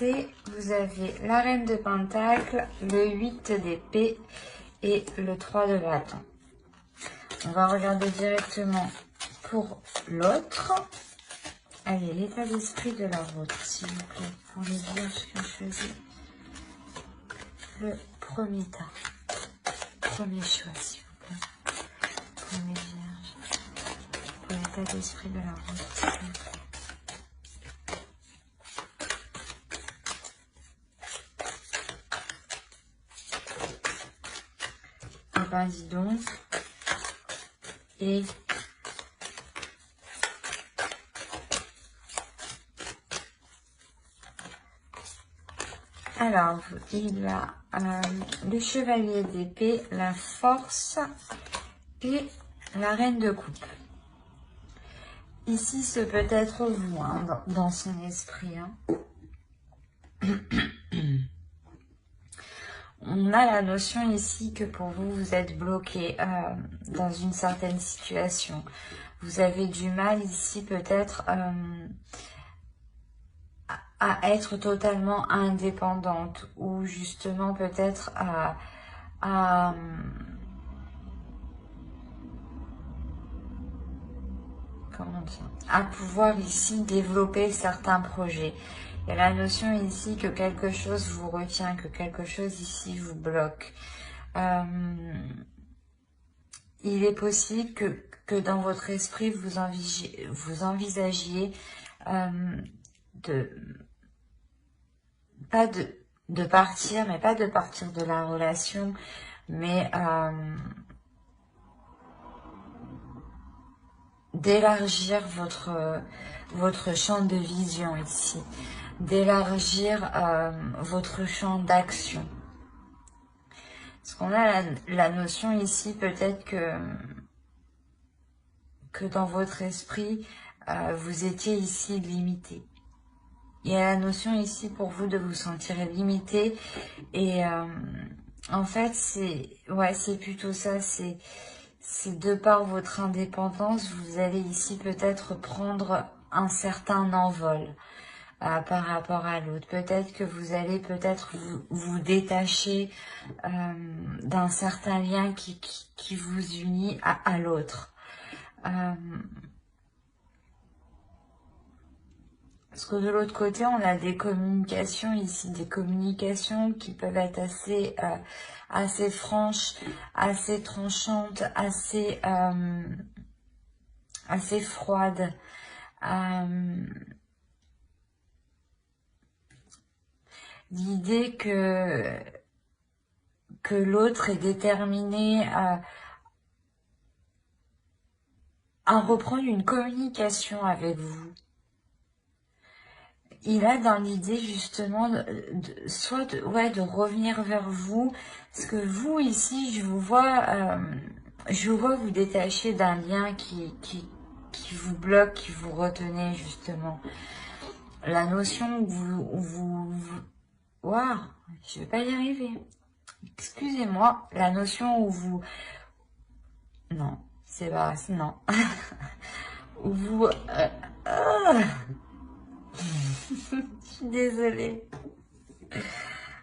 vous avez la reine de Pentacle, le 8 d'épée et le 3 de bâton. On va regarder directement pour l'autre. Allez, l'état d'esprit de la vôtre, s'il vous plaît, pour les vierges qui ont choisi le premier tas. Premier choix, s'il vous plaît, pour les vierges. Pour l'état d'esprit de la vôtre, s'il vous plaît. Eh ben, dis donc. Et alors, il a le chevalier d'épée, la force et la reine de coupe. Ici, ce peut être vous, hein, dans son esprit. Hein. On a la notion ici que pour vous, vous êtes bloqué dans une certaine situation. Vous avez du mal ici peut-être à être totalement indépendante ou justement peut-être comment dire, à pouvoir ici développer certains projets. Il y a la notion ici que quelque chose vous retient, que quelque chose ici vous bloque. Il est possible que dans votre esprit, vous envisagiez pas de partir, mais pas de partir de la relation, mais d'élargir votre champ de vision ici, d'élargir votre champ d'action. Parce qu'on a la notion ici, peut-être que dans votre esprit, vous étiez ici limité. Il y a la notion ici pour vous de vous sentir limité. Et en fait, c'est plutôt ça. C'est de par votre indépendance, vous allez ici peut-être prendre un certain envol par rapport à l'autre. Peut-être que vous allez vous détacher d'un certain lien qui vous unit à l'autre. Parce que de l'autre côté, on a des communications ici, des communications qui peuvent être assez franches, assez tranchantes, assez froides. L'idée que l'autre est déterminé à reprendre une communication avec vous. Il a dans l'idée justement de revenir vers vous, parce que vous ici, je vous vois vous détacher d'un lien qui vous bloque, qui vous retenait justement. La notion où vous waouh, je vais pas y arriver. Excusez-moi, la notion où vous non, c'est pas non. Où vous je suis désolée.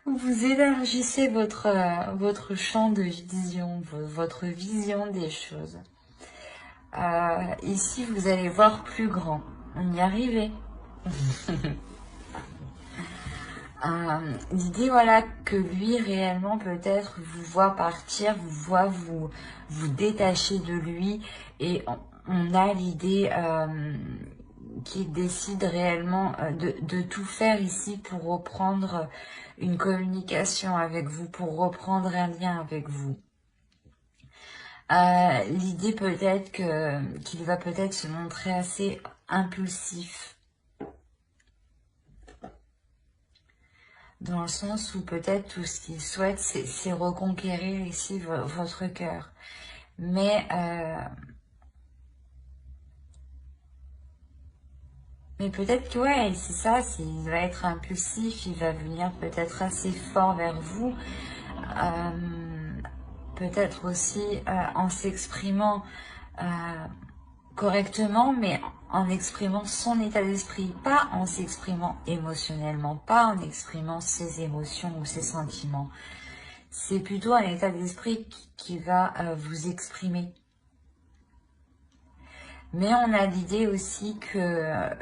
Vous élargissez votre champ de vision, votre vision des choses. Ici, vous allez voir plus grand. On y arrivait. L'idée, voilà, que lui, réellement, peut-être, vous voit partir, vous voit vous détacher de lui. Et on a l'idée qui décide réellement de tout faire ici pour reprendre une communication avec vous, pour reprendre un lien avec vous. L'idée peut-être qu'il va peut-être se montrer assez impulsif. Dans le sens où peut-être tout ce qu'il souhaite, c'est reconquérir ici votre cœur. Mais peut-être que ouais, c'est ça, il va être impulsif, il va venir peut-être assez fort vers vous, peut-être aussi en s'exprimant correctement, mais en exprimant son état d'esprit, pas en s'exprimant émotionnellement, pas en exprimant ses émotions ou ses sentiments. C'est plutôt un état d'esprit qui va vous exprimer. Mais on a l'idée aussi que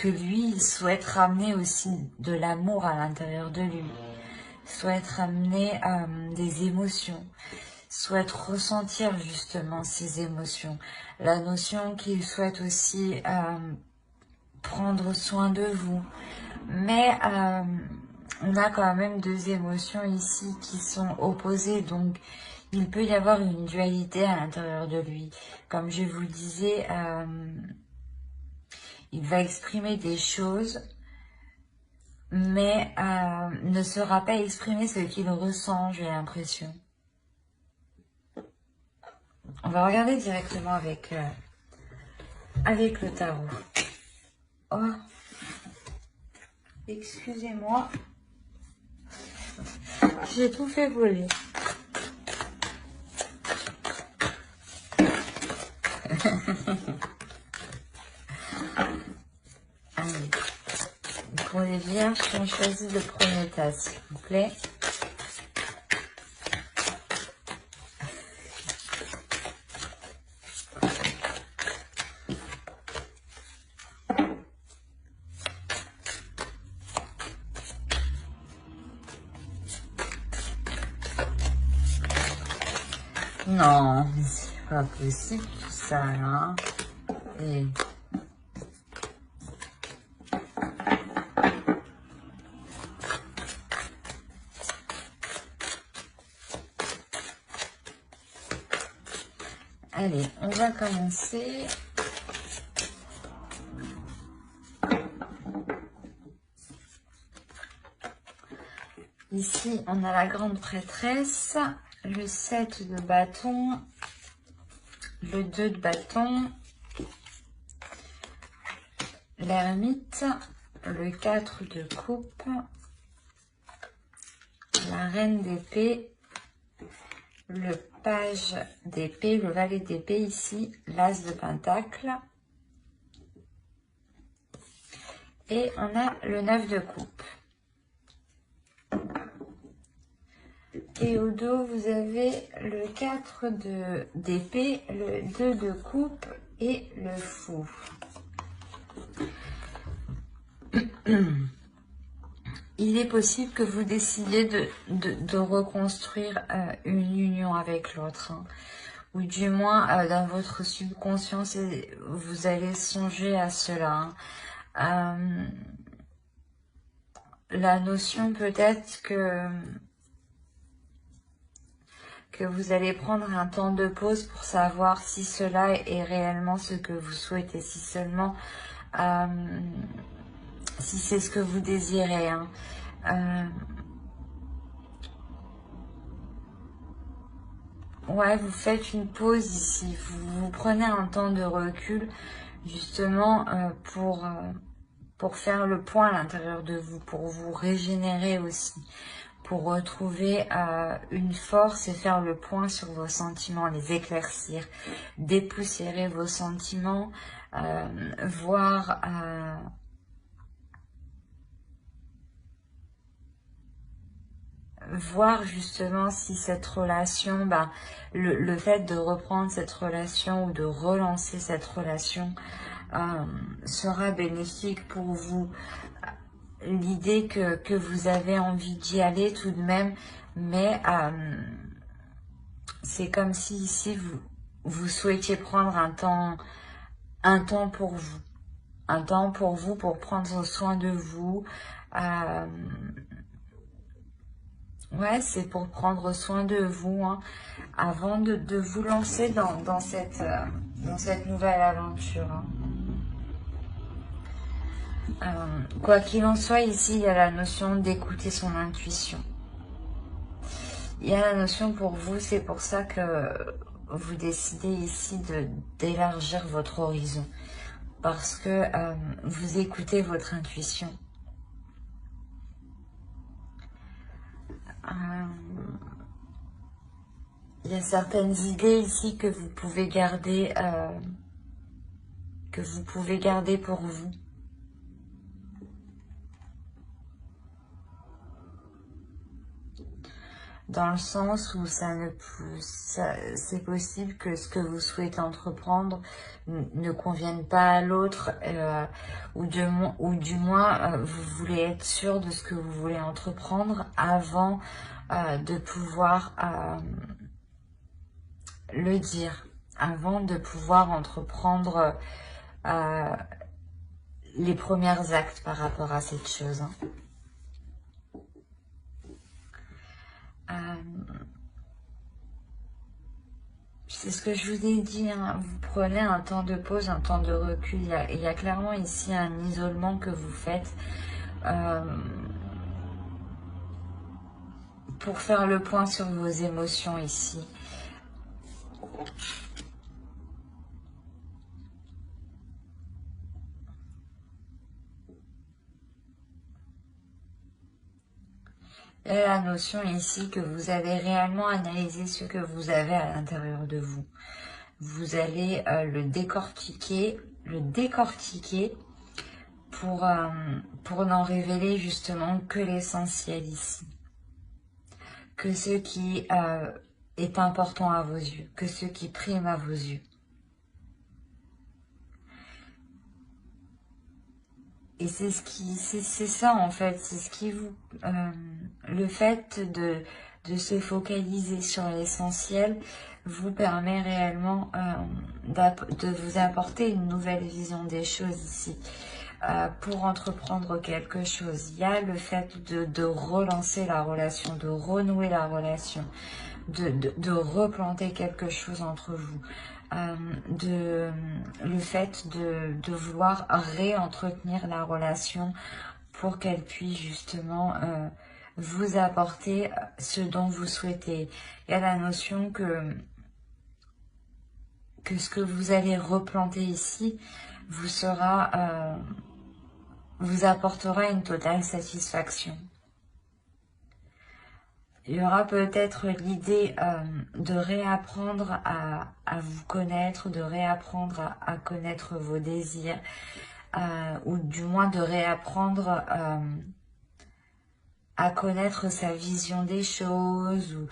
lui, il souhaite ramener aussi de l'amour à l'intérieur de lui, souhaite ramener des émotions, souhaite ressentir justement ces émotions. La notion qu'il souhaite aussi prendre soin de vous. Mais on a quand même deux émotions ici qui sont opposées, donc il peut y avoir une dualité à l'intérieur de lui. Comme je vous le disais, il va exprimer des choses, mais ne saura pas exprimer ce qu'il ressent, j'ai l'impression. On va regarder directement avec le tarot. Oh, excusez-moi, j'ai tout fait voler. Allez. Pour les vierges qui ont choisi le premier tas, s'il vous plaît. Non, c'est pas possible tout ça, là. Et... Allez, on va commencer. Ici, on a la grande prêtresse, le 7 de bâton, le 2 de bâton, l'ermite, le 4 de coupe, la reine d'épée, le page d'épée, le valet d'épée ici, l'as de pentacle. Et on a le 9 de coupe. Et au dos, vous avez le 4 d'épée, le 2 de coupe et le fou. Il est possible que vous décidiez de reconstruire une union avec l'autre. Hein. Ou du moins, dans votre subconscient, vous allez songer à cela. Hein. La notion peut-être que vous allez prendre un temps de pause pour savoir si cela est réellement ce que vous souhaitez, si seulement, si c'est ce que vous désirez. Hein. Ouais, vous faites une pause ici, vous prenez un temps de recul, justement, pour faire le point à l'intérieur de vous, pour vous régénérer aussi. Pour retrouver une force et faire le point sur vos sentiments, les éclaircir, dépoussiérer vos sentiments, voir justement si cette relation, le fait de reprendre cette relation ou de relancer cette relation sera bénéfique pour vous. L'idée que vous avez envie d'y aller tout de même, mais c'est comme si ici vous souhaitiez prendre un temps pour vous, pour prendre soin de vous. Ouais, c'est pour prendre soin de vous, hein, avant de vous lancer dans cette nouvelle aventure. Hein. Quoi qu'il en soit, ici, il y a la notion d'écouter son intuition. Il y a la notion pour vous, c'est pour ça que vous décidez ici d'élargir votre horizon. Parce que vous écoutez votre intuition. Il y a certaines idées ici que vous pouvez garder que vous pouvez garder pour vous. Dans le sens où c'est possible que ce que vous souhaitez entreprendre ne convienne pas à l'autre, ou du moins vous voulez être sûr de ce que vous voulez entreprendre avant de pouvoir le dire, avant de pouvoir entreprendre les premiers actes par rapport à cette chose. C'est ce que je vous ai dit, hein. Vous prenez un temps de pause, un temps de recul. Il y a clairement ici un isolement que vous faites pour faire le point sur vos émotions ici. Il y a la notion ici que vous avez réellement analysé ce que vous avez à l'intérieur de vous. Vous allez le décortiquer pour n'en révéler justement que l'essentiel ici. Que ce qui est important à vos yeux, que ce qui prime à vos yeux. Et c'est ça en fait, c'est ce qui vous... le fait de se focaliser sur l'essentiel vous permet réellement de vous apporter une nouvelle vision des choses ici. Pour entreprendre quelque chose, il y a le fait de relancer la relation, de renouer la relation, de replanter quelque chose entre vous. Le fait de vouloir réentretenir la relation pour qu'elle puisse justement vous apporter ce dont vous souhaitez. Il y a la notion que ce que vous allez replanter ici vous apportera une totale satisfaction. Il y aura peut-être l'idée de réapprendre à vous connaître, de réapprendre à connaître vos désirs, ou du moins de réapprendre à connaître sa vision des choses, ou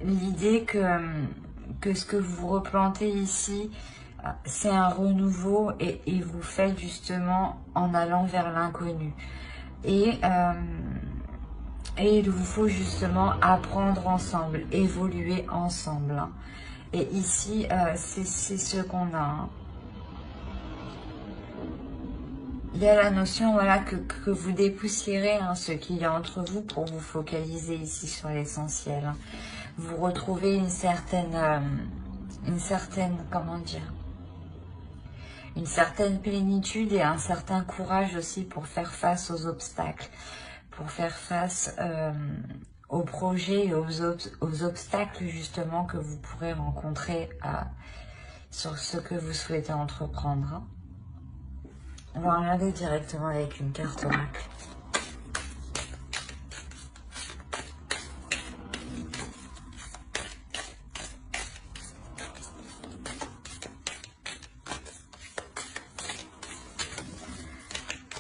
l'idée que ce que vous replantez ici, c'est un renouveau et vous faites justement en allant vers l'inconnu. Et il vous faut justement apprendre ensemble, évoluer ensemble. Hein. Et ici, c'est ce qu'on a. Hein. Il y a la notion voilà, que vous dépoussiérez hein, ce qu'il y a entre vous pour vous focaliser ici sur l'essentiel. Hein. Vous retrouvez une certaine, comment dire, une certaine plénitude et un certain courage aussi pour faire face aux obstacles, pour faire face aux projets et aux obstacles justement que vous pourrez rencontrer sur ce que vous souhaitez entreprendre. Hein. On va regarder directement avec une carte oracle.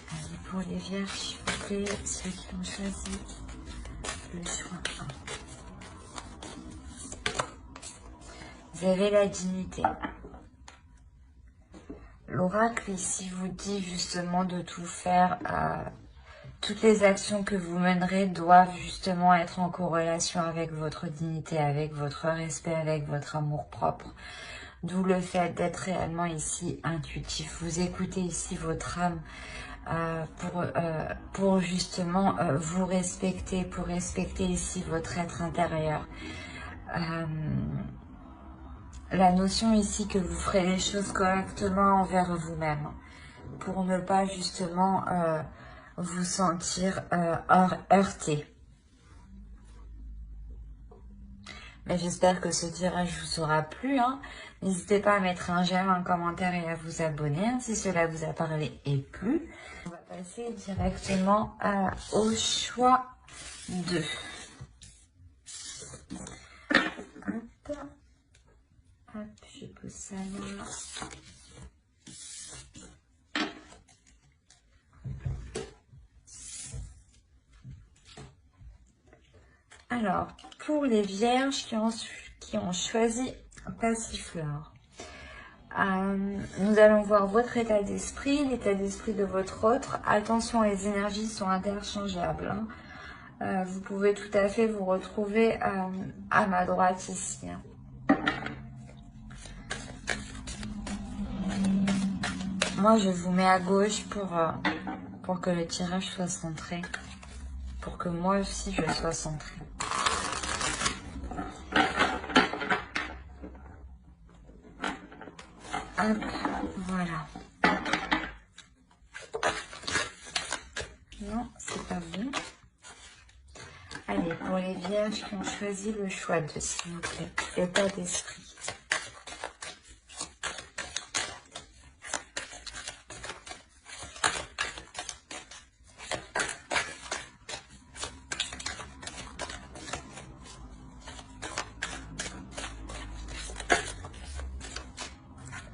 Allez, pour les vierges, s'il vous plaît, ceux qui ont choisi le choix 1. Vous avez la dignité. L'oracle ici vous dit justement de tout faire. Toutes les actions que vous mènerez doivent justement être en corrélation avec votre dignité, avec votre respect, avec votre amour-propre. D'où le fait d'être réellement ici intuitif. Vous écoutez ici votre âme pour justement vous respecter, pour respecter ici votre être intérieur. La notion ici que vous ferez les choses correctement envers vous-même pour ne pas justement vous sentir heurté. Mais j'espère que ce tirage vous aura plu. Hein. N'hésitez pas à mettre un j'aime, un commentaire et à vous abonner hein, si cela vous a parlé et plu. On va passer directement au choix 2. Hop, je pose ça là. Alors, pour les vierges qui ont choisi Passiflore, nous allons voir votre état d'esprit, l'état d'esprit de votre autre. Attention, les énergies sont interchangeables, hein. Vous pouvez tout à fait vous retrouver à ma droite ici, hein. Moi, je vous mets à gauche pour que le tirage soit centré. Pour que moi aussi, je sois centrée. Hop, voilà. Non, c'est pas bon. Allez, pour les vierges qui ont choisi le choix de, s'il vous plaît, état d'esprit.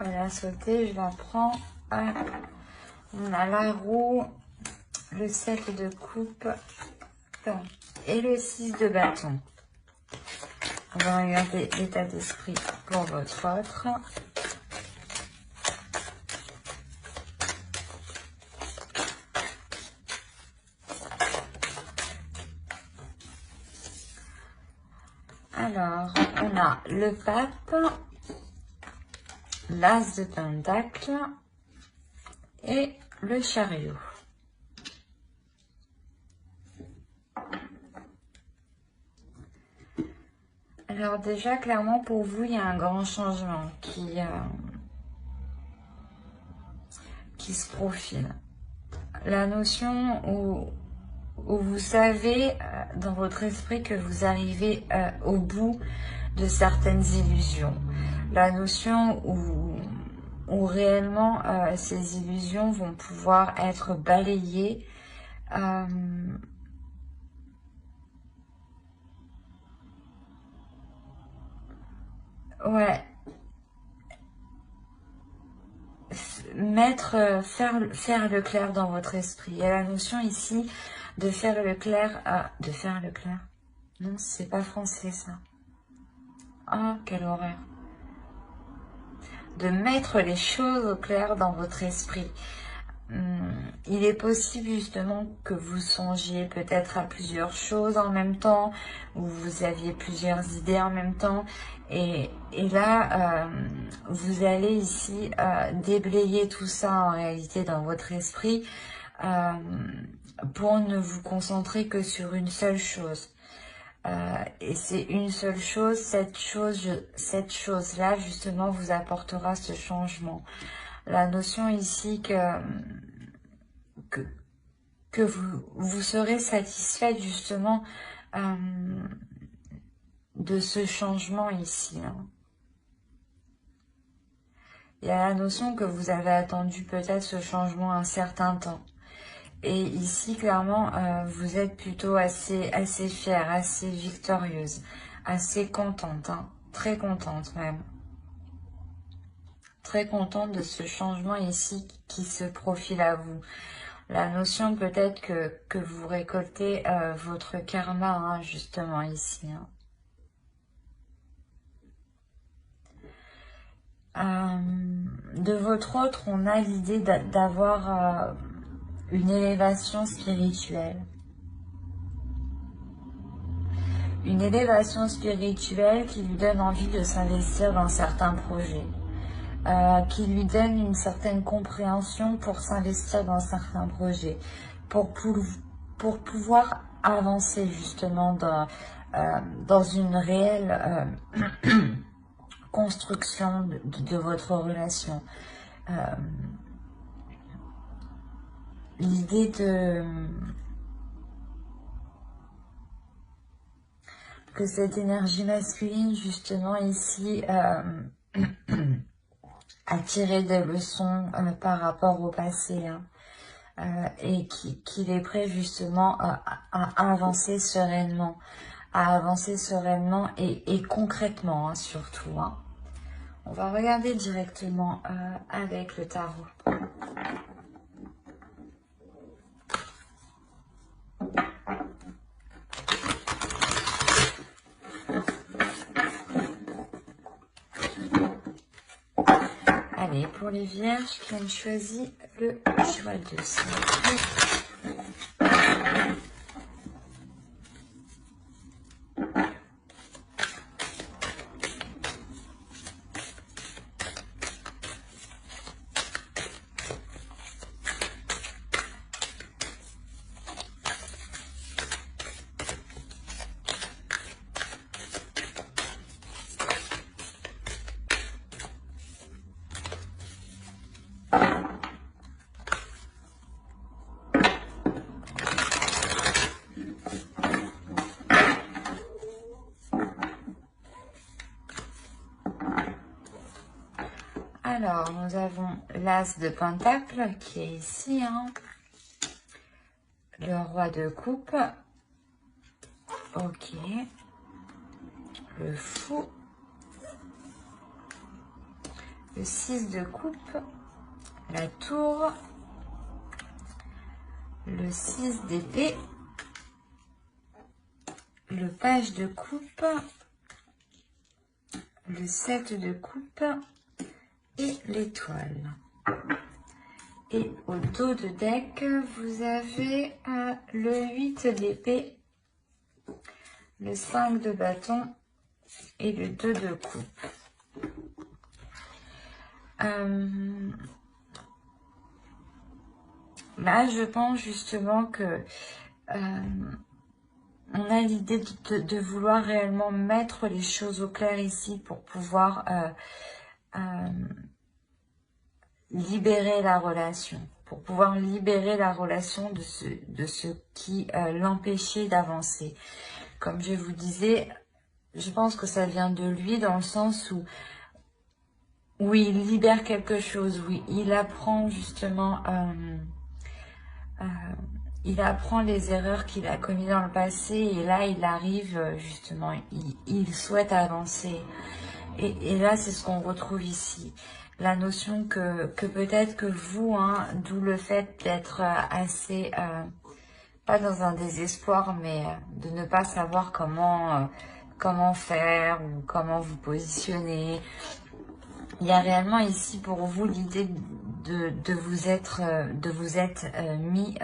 Voilà, sauter, je la prends. Hop. On a la roue, le 7 de coupe et le 6 de bâton. On va regarder l'état d'esprit pour votre autre. Alors, on a le pape, l'as de pentacle et le chariot. Alors déjà, clairement, pour vous, il y a un grand changement qui se profile. La notion où vous savez dans votre esprit que vous arrivez au bout de certaines illusions. La notion où réellement ces illusions vont pouvoir être balayées. Ouais. Faire le clair dans votre esprit. Il y a la notion ici de faire le clair. De faire le clair. Non, c'est pas français ça. Ah, quelle horreur. De mettre les choses au clair dans votre esprit. Il est possible justement que vous songiez peut-être à plusieurs choses en même temps, ou vous aviez plusieurs idées en même temps, et là, vous allez ici déblayer tout ça en réalité dans votre esprit pour ne vous concentrer que sur une seule chose. Et c'est une seule chose, cette chose-là justement vous apportera ce changement. La notion ici que vous serez satisfait justement de ce changement ici. Hein. Il y a la notion que vous avez attendu peut-être ce changement un certain temps. Et ici, clairement, vous êtes plutôt assez fière, assez victorieuse, assez contente, hein, très contente même. Très contente de ce changement ici qui se profile à vous. La notion peut-être que vous récoltez votre karma, hein, justement ici. Hein. De votre autre, on a l'idée d'avoir une élévation spirituelle. Une élévation spirituelle qui lui donne envie de s'investir dans certains projets. Qui lui donne une certaine compréhension pour s'investir dans certains projets, pour pouvoir avancer justement dans une réelle construction de votre relation. L'idée que cette énergie masculine justement ici à tirer des leçons par rapport au passé, hein, et qu'il est prêt justement à avancer sereinement, et concrètement, hein, surtout. Hein. On va regarder directement avec le tarot. Allez, pour les vierges qui ont choisi le cheval de sable. Alors, nous avons l'As de Pentacle qui est ici, hein. Le Roi de Coupe. Ok. Le Fou. Le 6 de Coupe. La Tour. Le 6 d'épée. Le Page de Coupe. Le 7 de Coupe. Et l'étoile. Et au dos de deck, vous avez le 8 d'épée, le 5 de bâton et le 2 de coupe. Là, je pense justement que on a l'idée de vouloir réellement mettre les choses au clair ici pour pouvoir libérer la relation, pour pouvoir libérer la relation de ce qui l'empêchait d'avancer. Comme je vous disais, je pense que ça vient de lui dans le sens où il libère quelque chose, où il apprend justement, il apprend les erreurs qu'il a commises dans le passé et là il arrive justement, il souhaite avancer. Et là c'est ce qu'on retrouve ici. La notion que peut-être que vous, hein, d'où le fait d'être assez, pas dans un désespoir, mais de ne pas savoir comment faire ou comment vous positionner. Il y a réellement ici pour vous l'idée de vous être mis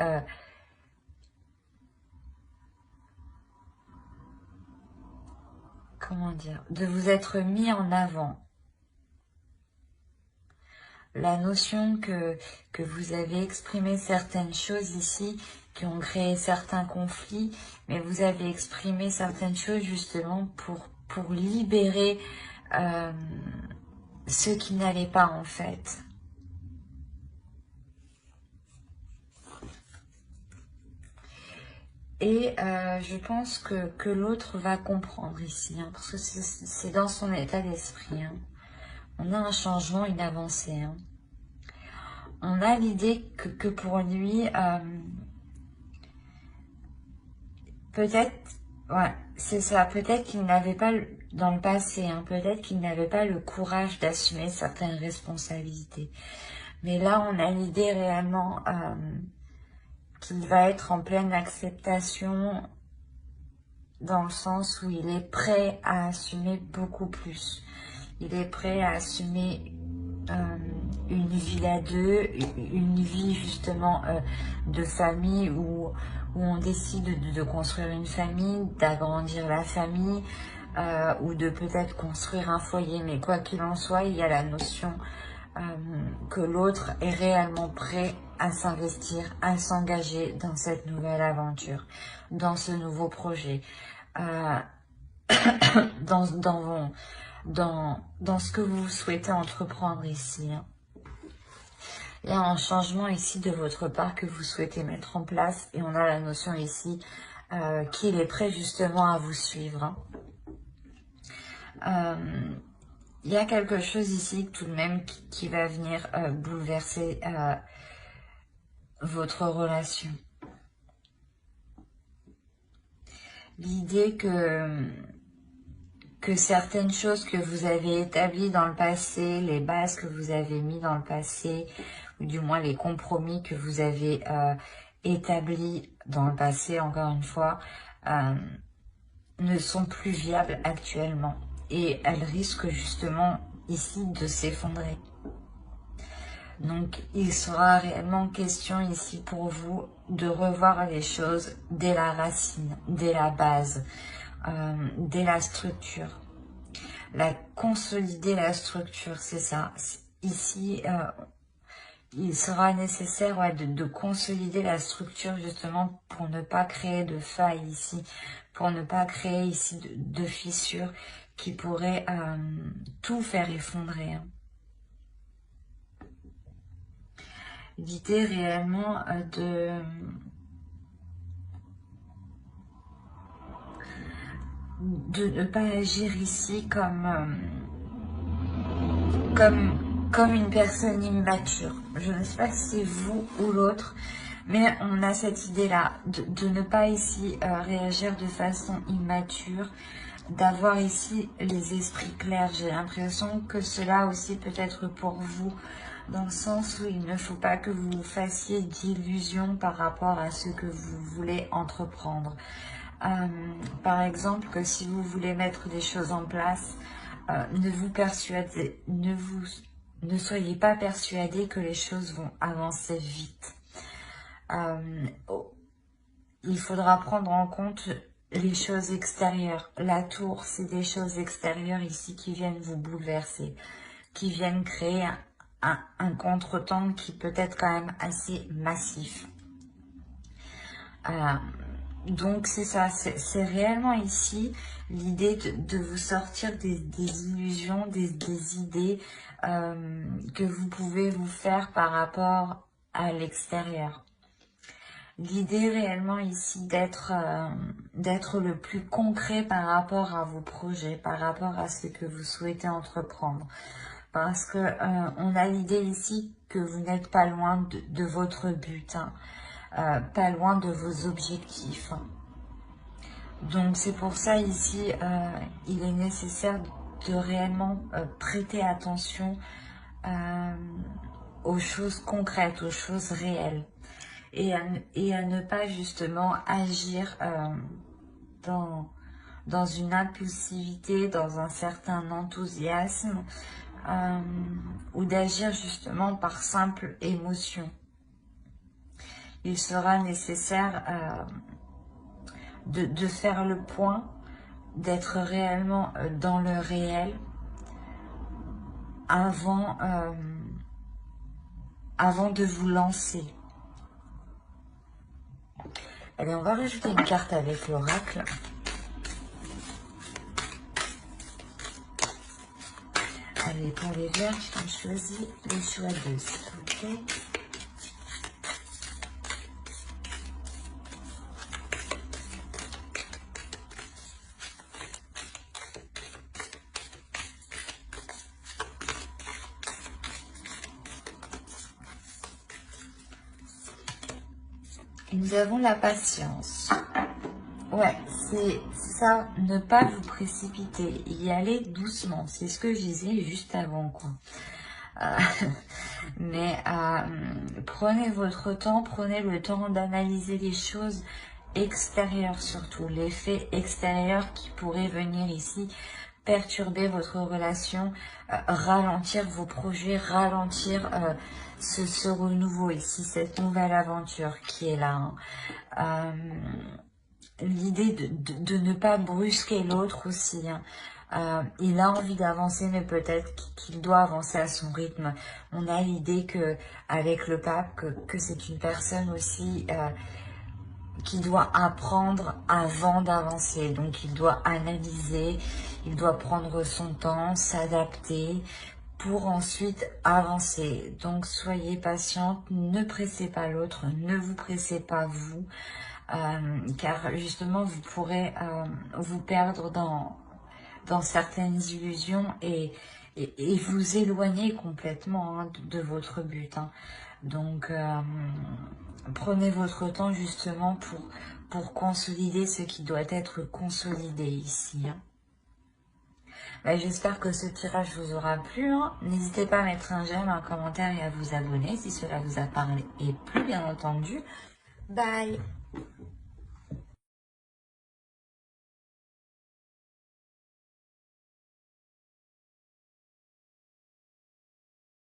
comment dire, de vous être mis en avant. La notion que vous avez exprimé certaines choses ici qui ont créé certains conflits, mais vous avez exprimé certaines choses justement pour libérer ce qui n'allait pas en fait. Et je pense que l'autre va comprendre ici, hein, parce que c'est dans son état d'esprit. Hein. On a un changement, une avancée. Hein. On a l'idée que pour lui, peut-être, ouais, c'est ça, peut-être qu'il n'avait pas, dans le passé, hein, peut-être qu'il n'avait pas le courage d'assumer certaines responsabilités. Mais là, on a l'idée réellement qu'il va être en pleine acceptation, dans le sens où il est prêt à assumer beaucoup plus. Il est prêt à assumer une vie à deux, une vie justement de famille où on décide de construire une famille, d'agrandir la famille ou de peut-être construire un foyer. Mais quoi qu'il en soit, il y a la notion que l'autre est réellement prêt à s'investir, à s'engager dans cette nouvelle aventure, dans ce nouveau projet, dans ce que vous souhaitez entreprendre ici. Hein. Il y a un changement ici de votre part que vous souhaitez mettre en place et on a la notion ici qu'il est prêt justement à vous suivre. Hein. Il y a quelque chose ici tout de même qui va venir bouleverser votre relation. L'idée que que certaines choses que vous avez établies dans le passé, les bases que vous avez mis dans le passé, ou du moins les compromis que vous avez établis dans le passé, encore une fois, ne sont plus viables actuellement. Et elles risquent justement ici de s'effondrer. Donc, il sera réellement question ici pour vous de revoir les choses dès la racine, dès la base, dès la structure. Consolider la structure, c'est ça. Ici, il sera nécessaire de consolider la structure justement pour ne pas créer de failles ici, pour ne pas créer ici de fissures qui pourraient tout faire effondrer. Hein. L'idée réellement de ne pas agir ici comme une personne immature. Je ne sais pas si c'est vous ou l'autre, mais on a cette idée-là de ne pas ici réagir de façon immature, d'avoir ici les esprits clairs. J'ai l'impression que cela aussi peut être pour vous, dans le sens où il ne faut pas que vous fassiez d'illusions par rapport à ce que vous voulez entreprendre. Par exemple, que si vous voulez mettre des choses en place, ne soyez pas persuadé que les choses vont avancer vite. Il faudra prendre en compte les choses extérieures. La tour, c'est des choses extérieures ici qui viennent vous bouleverser, qui viennent créer un contretemps qui peut être quand même assez massif. Donc c'est ça, c'est réellement ici l'idée de vous sortir des illusions, des idées que vous pouvez vous faire par rapport à l'extérieur. L'idée réellement ici d'être le plus concret par rapport à vos projets, par rapport à ce que vous souhaitez entreprendre. Parce que on a l'idée ici que vous n'êtes pas loin de votre but, hein, pas loin de vos objectifs. Donc c'est pour ça ici, il est nécessaire de réellement prêter attention aux choses concrètes, aux choses réelles. Et à ne pas justement agir dans une impulsivité, dans un certain enthousiasme, ou d'agir justement par simple émotion. Il sera nécessaire de faire le point, d'être réellement dans le réel avant de vous lancer. Allez, on va rajouter une carte avec l'oracle. Allez, pour les vierges, on choisit le choix 2, s'il vous plaît. Nous avons la patience. Ouais, c'est ça, ne pas vous précipiter, y aller doucement. C'est ce que je disais juste avant, quoi. Mais prenez votre temps, prenez le temps d'analyser les choses extérieures surtout, les faits extérieurs qui pourraient venir ici perturber votre relation, ralentir vos projets, ralentir ce renouveau ici, cette nouvelle aventure qui est là. Hein. L'idée de ne pas brusquer l'autre aussi. Hein. Il a envie d'avancer, mais peut-être qu'il doit avancer à son rythme. On a l'idée que avec le pape, que c'est une personne aussi qui doit apprendre avant d'avancer. Donc il doit analyser, il doit prendre son temps, s'adapter pour ensuite avancer. Donc soyez patiente, ne pressez pas l'autre, ne vous pressez pas vous, car justement vous pourrez vous perdre dans certaines illusions et vous éloigner complètement hein, de votre but. Hein. Donc prenez votre temps justement pour consolider ce qui doit être consolidé ici. Hein. Bah, j'espère que ce tirage vous aura plu, hein. N'hésitez pas à mettre un j'aime, un commentaire et à vous abonner si cela vous a parlé et plu, bien entendu. Bye!